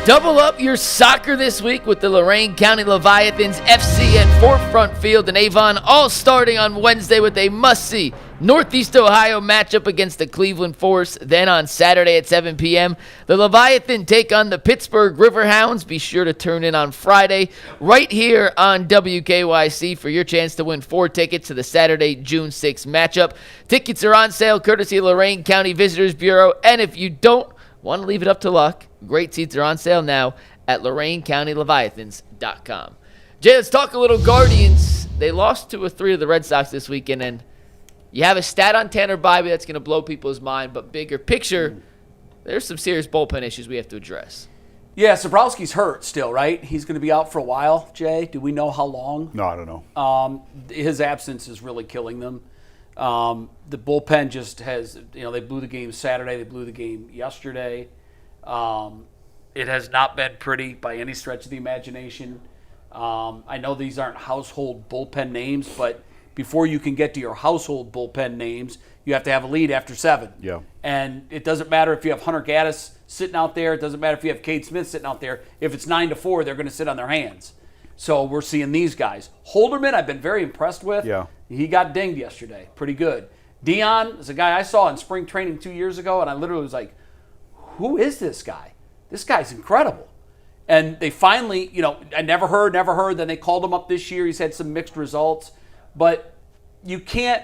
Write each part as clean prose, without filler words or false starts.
Double up your soccer this week with the Lorain County Leviathans FC at Forefront Field in Avon, all starting on Wednesday with a must-see Northeast Ohio matchup against the Cleveland Force. Then on Saturday at 7 p.m., the Leviathan take on the Pittsburgh Riverhounds. Be sure to tune in on Friday right here on WKYC for your chance to win 4 tickets to the Saturday, June 6th matchup. Tickets are on sale courtesy of Lorain County Visitors Bureau, and if you don't want to leave it up to luck, great seats are on sale now at LorainCountyLeviathans.com. Jay, let's talk a little Guardians. They lost 2-3 to the Red Sox this weekend, and you have a stat on Tanner Bibee that's going to blow people's mind, but bigger picture, there's some serious bullpen issues we have to address. Yeah, Sobrowski's hurt still, right? He's going to be out for a while, Jay. Do we know how long? No, I don't know. His absence is really killing them. The bullpen just has, they blew the game Saturday. They blew the game yesterday. It has not been pretty by any stretch of the imagination. I know these aren't household bullpen names, but before you can get to your household bullpen names, you have to have a lead after 7. Yeah. And it doesn't matter if you have Hunter Gaddis sitting out there. It doesn't matter if you have Cade Smith sitting out there. If it's 9-4, they're going to sit on their hands. So we're seeing these guys. Holderman, I've been very impressed with. Yeah. He got dinged yesterday. Pretty good. Dion is a guy I saw in spring training 2 years ago, and I literally was like, who is this guy? This guy's incredible. And they finally, I never heard. Then they called him up this year. He's had some mixed results. But you can't,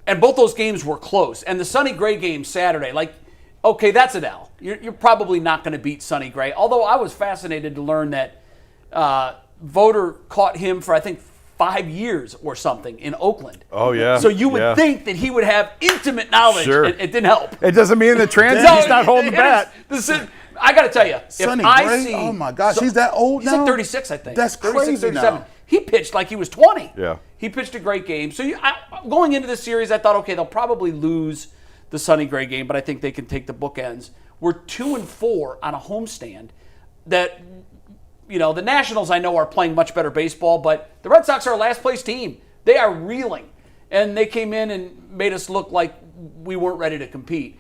and both those games were close. And the Sonny Gray game Saturday, okay, that's an L. You're probably not going to beat Sonny Gray. Although I was fascinated to learn that Voter caught him for, I think, 5 years or something in Oakland. Oh, yeah. So you would think that he would have intimate knowledge. Sure. It didn't help. It doesn't mean the transit, he's not holding the bat. I got to tell you, Sonny if I Gray? see... Oh, my gosh, he's that old now? He's like 36, I think. That's 36, crazy 37. now. He pitched like he was 20. Yeah. He pitched a great game. So going into this series, I thought, okay, they'll probably lose the Sonny Gray game, but I think they can take the bookends. We're 2-4 on a homestand that... the Nationals, I know, are playing much better baseball, but the Red Sox are a last-place team. They are reeling. And they came in and made us look like we weren't ready to compete.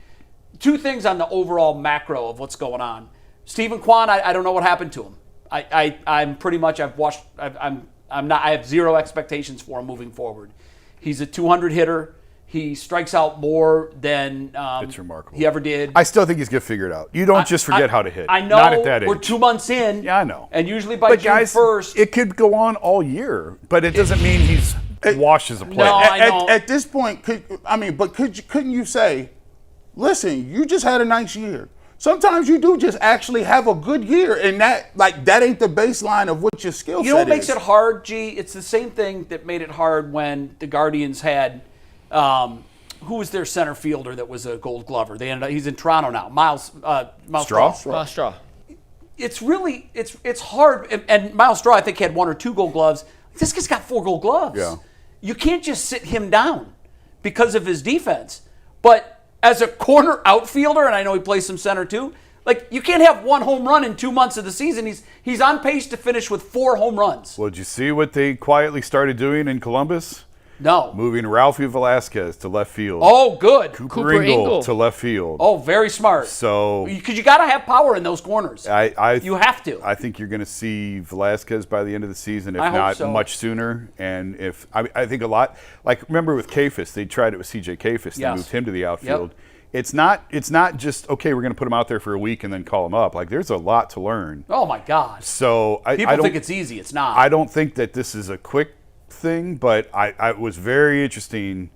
2 things on the overall macro of what's going on. Stephen Kwan, I don't know what happened to him. I'm pretty much, I have zero expectations for him moving forward. He's a 200 hitter. He strikes out more than it's remarkable. he ever did. I still think he's going to figure it out. You don't just forget how to hit. I know. Not at that age. We're 2 months in. Yeah, I know. And usually by June 1st. It could go on all year, but it doesn't mean he's washed as a player. No, I know. At this point, couldn't you say, listen, you just had a nice year. Sometimes you do just actually have a good year, and that ain't the baseline of what your skill set is. You know what makes it hard, G? It's the same thing that made it hard when the Guardians had who was their center fielder that was a Gold Glover? He's in Toronto now. Miles Straw. Straw. It's really it's hard, and Miles Straw I think had 1 or 2 Gold Gloves. This guy's got 4 Gold Gloves. Yeah. You can't just sit him down because of his defense, but as a corner outfielder, and I know he plays some center too, you can't have 1 home run in 2 months of the season. He's on pace to finish with 4 home runs. Well, did you see what they quietly started doing in Columbus? No. Moving Ralphie Velasquez to left field. Oh, good. Cooper Ingle to left field. Oh, very smart. So, because you got to have power in those corners. You have to. I think you're going to see Velasquez by the end of the season, if I hope not so. much sooner. And I think a lot, remember with Kafis, they tried it with CJ Kafis. They moved him to the outfield. Yep. It's not just, okay, we're going to put him out there for a week and then call him up. There's a lot to learn. Oh, my God. So People think it's easy. It's not. I don't think that this is a quick thing, but it was very interesting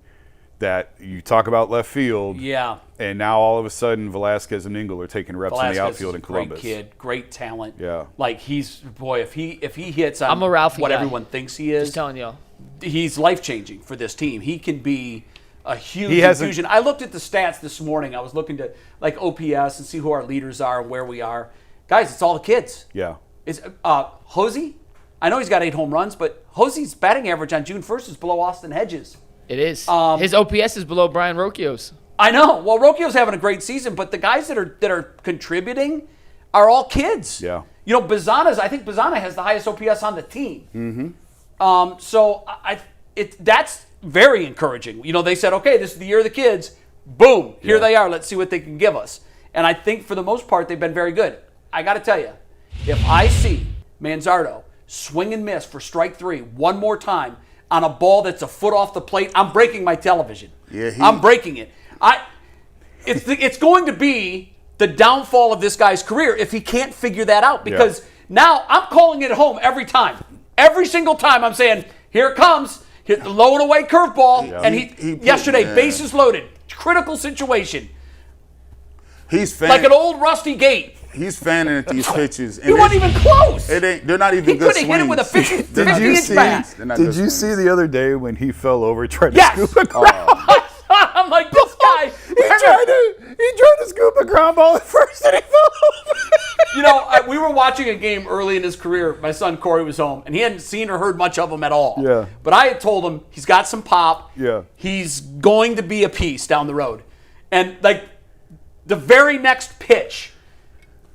that you talk about left field. Yeah. And now all of a sudden Velasquez and Ingle are taking reps in the outfield in Columbus. Great kid, great talent. Yeah. If he hits on I'm a Ralphie what guy. everyone thinks he is. Just telling y'all. He's life-changing for this team. He can be a huge infusion. I looked at the stats this morning. I was looking to OPS and see who our leaders are and where we are. Guys, it's all the kids. Yeah. It's Hosey. I know he's got 8 home runs, but Hosey's batting average on June 1st is below Austin Hedges. It is. His OPS is below Brian Rocchio's. I know. Well, Rocchio's having a great season, but the guys that are contributing are all kids. Yeah. I think Bazana has the highest OPS on the team. Mm-hmm. So that's very encouraging. They said, okay, this is the year of the kids. Boom, here they are. Let's see what they can give us. And I think for the most part, they've been very good. I got to tell you, if I see Manzardo swing and miss for strike 3 one more time on a ball that's a foot off the plate, I'm breaking my television. Yeah, I'm breaking it. It's going to be the downfall of this guy's career if he can't figure that out, because now I'm calling it home every time. Every single time I'm saying, here it comes, hit the low and away curveball, and yesterday, bases loaded, critical situation. He's like an old rusty gate. He's fanning at these pitches. He wasn't even close. They're not even he good swings. He could have hit it with a 50-inch bat. Did you see the other day when he fell over trying to scoop a ground? I'm like, this guy. He tried to scoop a ground ball at first and he fell over. We were watching a game early in his career. My son Corey was home, and he hadn't seen or heard much of him at all. Yeah. But I had told him he's got some pop. Yeah. He's going to be a piece down the road. And, the very next pitch,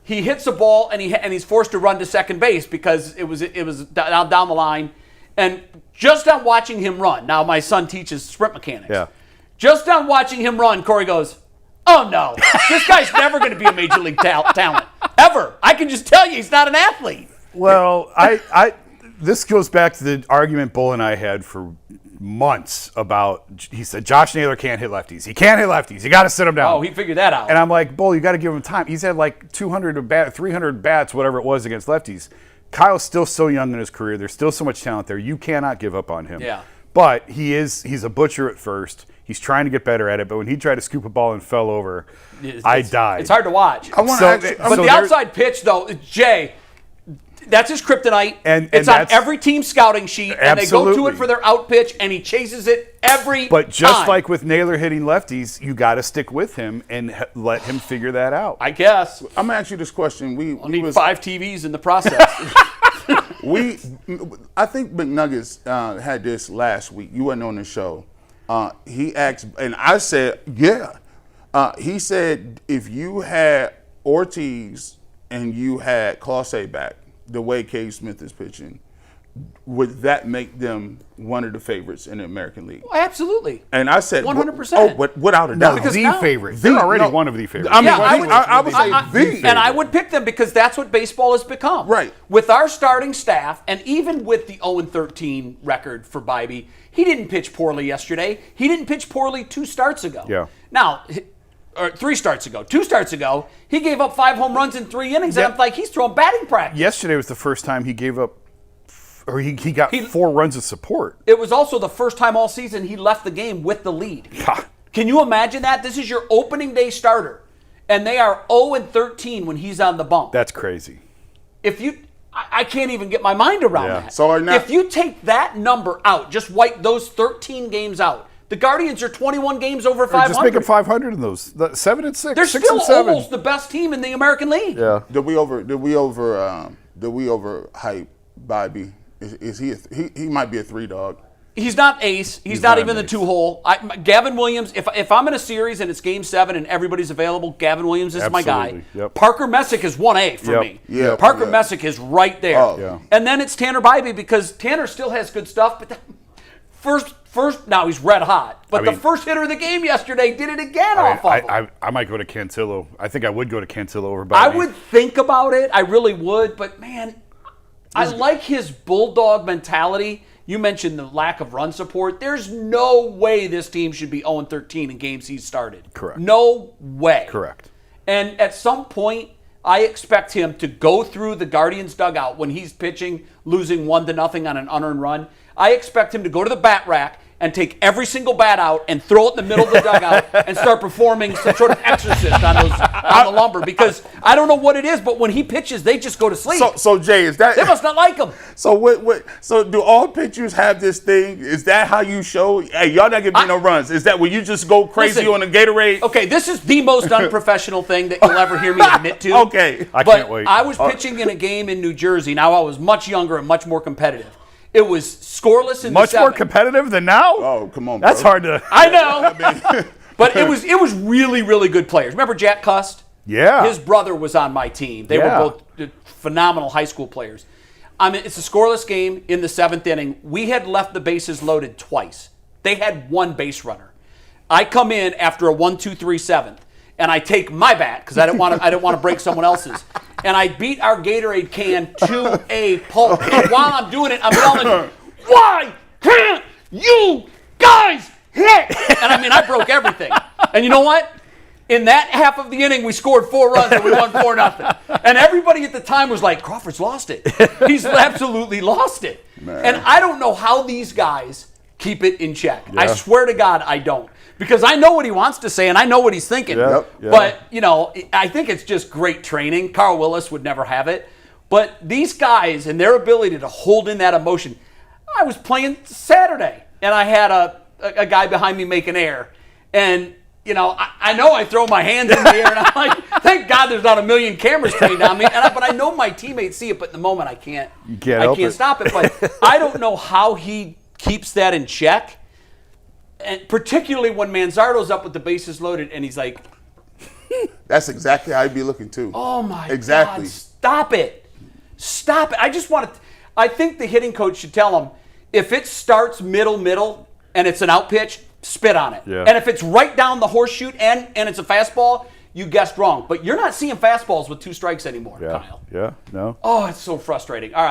he hits a ball and he's forced to run to second base because it was down the line. And just on watching him run, now my son teaches sprint mechanics. Yeah. Just on watching him run, Corey goes, oh no, this guy's never going to be a major league talent, ever. I can just tell you he's not an athlete. Well, this goes back to the argument Bull and I had for months about, he said, Josh Naylor can't hit lefties. He can't hit lefties. You got to sit him down. Oh, he figured that out. And I'm like, Bull, you got to give him time. He's had 300 bats, whatever it was, against lefties. Kyle's still so young in his career. There's still so much talent there. You cannot give up on him. Yeah. But he's a butcher at first. He's trying to get better at it. But when he tried to scoop a ball and fell over, I died. It's hard to watch. But the outside pitch, though, Jay, that's his kryptonite. And it's on every team scouting sheet, and absolutely. They go to it for their out pitch, and he chases it every time. But just like with Naylor hitting lefties, you got to stick with him and let him figure that out. I guess. I'm gonna ask you this question. We need 5 TVs in the process. I think McNuggets had this last week. You weren't on the show. He asked, and I said, yeah. He said, if you had Ortiz and you had Clase back, the way Cade Smith is pitching, would that make them one of the favorites in the American League? Well, absolutely. And I said 100%. Oh, but without a doubt. Because the favorite. They're already one of the favorites. I mean, I would say the favorite. And I would pick them because that's what baseball has become. Right. With our starting staff, and even with the 0-13 record for Bibee, he didn't pitch poorly yesterday. He didn't pitch poorly 2 starts ago. Yeah. Now, or 3 starts ago. 2 starts ago, he gave up 5 home runs in 3 innings, and I'm like, he's throwing batting practice. Yesterday was the first time he gave up, or he got 4 runs of support. It was also the first time all season he left the game with the lead. Can you imagine that? This is your opening day starter, and they are 0-13 when he's on the bump. That's crazy. I can't even get my mind around that. So if you take that number out, just wipe those 13 games out, the Guardians are 21 games over 500. Just make it 500 in those. 7 and 6. They're 6 still and 7. almost the best team in the American League. Yeah. Did we overhype Bibee? Is he might be a 3 dog. He's not ace. He's not even the 2-hole. Gavin Williams, if I'm in a series and it's Game 7 and everybody's available, Gavin Williams is my guy. Yep. Parker Messick is 1A for me. Yeah, Parker Messick is right there. Oh. Yeah. And then it's Tanner Bibee because Tanner still has good stuff, but first now he's red hot. But the first hitter of the game yesterday did it again off of him. I might go to Cantillo. I think I would go to Cantillo over Bibee. I would think about it. I really would. But, man, I like his bulldog mentality. You mentioned the lack of run support. There's no way this team should be 0-13 in games he's started. Correct. No way. Correct. And at some point, I expect him to go through the Guardians' dugout when he's pitching, losing 1-0 on an unearned run. I expect him to go to the bat rack and take every single bat out and throw it in the middle of the dugout and start performing some sort of exorcist on the lumber, because I don't know what it is, but when he pitches, they just go to sleep. So Jay, is that they must not like him? So what? So do all pitchers have this thing? Is that how you show? Hey, y'all not gonna be no runs. Is that when you just go crazy on a Gatorade? Okay, this is the most unprofessional thing that you'll ever hear me admit to. Okay, I can't wait. I was pitching in a game in New Jersey. Now I was much younger and much more competitive. It was scoreless in much the 7th. more competitive than now. Oh, come on, that's bro. hard to. I know, but it was really, really good players. Remember Jack Cust? Yeah, his brother was on my team. They were both phenomenal high school players. I mean, it's a scoreless game in the 7th inning. We had left the bases loaded twice. They had 1 base runner. I come in after a 1-2-3 7th, and I take my bat because I didn't want to break someone else's. and I beat our Gatorade can to a pulp. And while I'm doing it, I'm yelling, "Why can't you guys hit?" And I mean, I broke everything. And you know what? In that half of the inning, we scored 4 runs and we won 4-0. And everybody at the time was like, "Crawford's lost it. He's absolutely lost it." Man. And I don't know how these guys keep it in check. Yeah. I swear to God, I don't. Because I know what he wants to say and I know what he's thinking. Yep. Yeah. But, you know, I think it's just great training. Carl Willis would never have it. But these guys and their ability to hold in that emotion. I was playing Saturday and I had a guy behind me make an error. And, you know I throw my hands in the air and I'm like, thank God there's not a million cameras trained on me. But I know my teammates see it, but in the moment I can't stop it. But I don't know how he keeps that in check. And particularly when Manzardo's up with the bases loaded and he's like, That's exactly how he'd be looking too. "Oh my exactly. God, stop it. Stop it." I think the hitting coach should tell him, if it starts middle, and it's an out pitch, spit on it. Yeah. And if it's right down the horseshoe and it's a fastball, you guessed wrong. But you're not seeing fastballs with 2 strikes anymore, Kyle. Yeah. No. Oh, it's so frustrating. All right.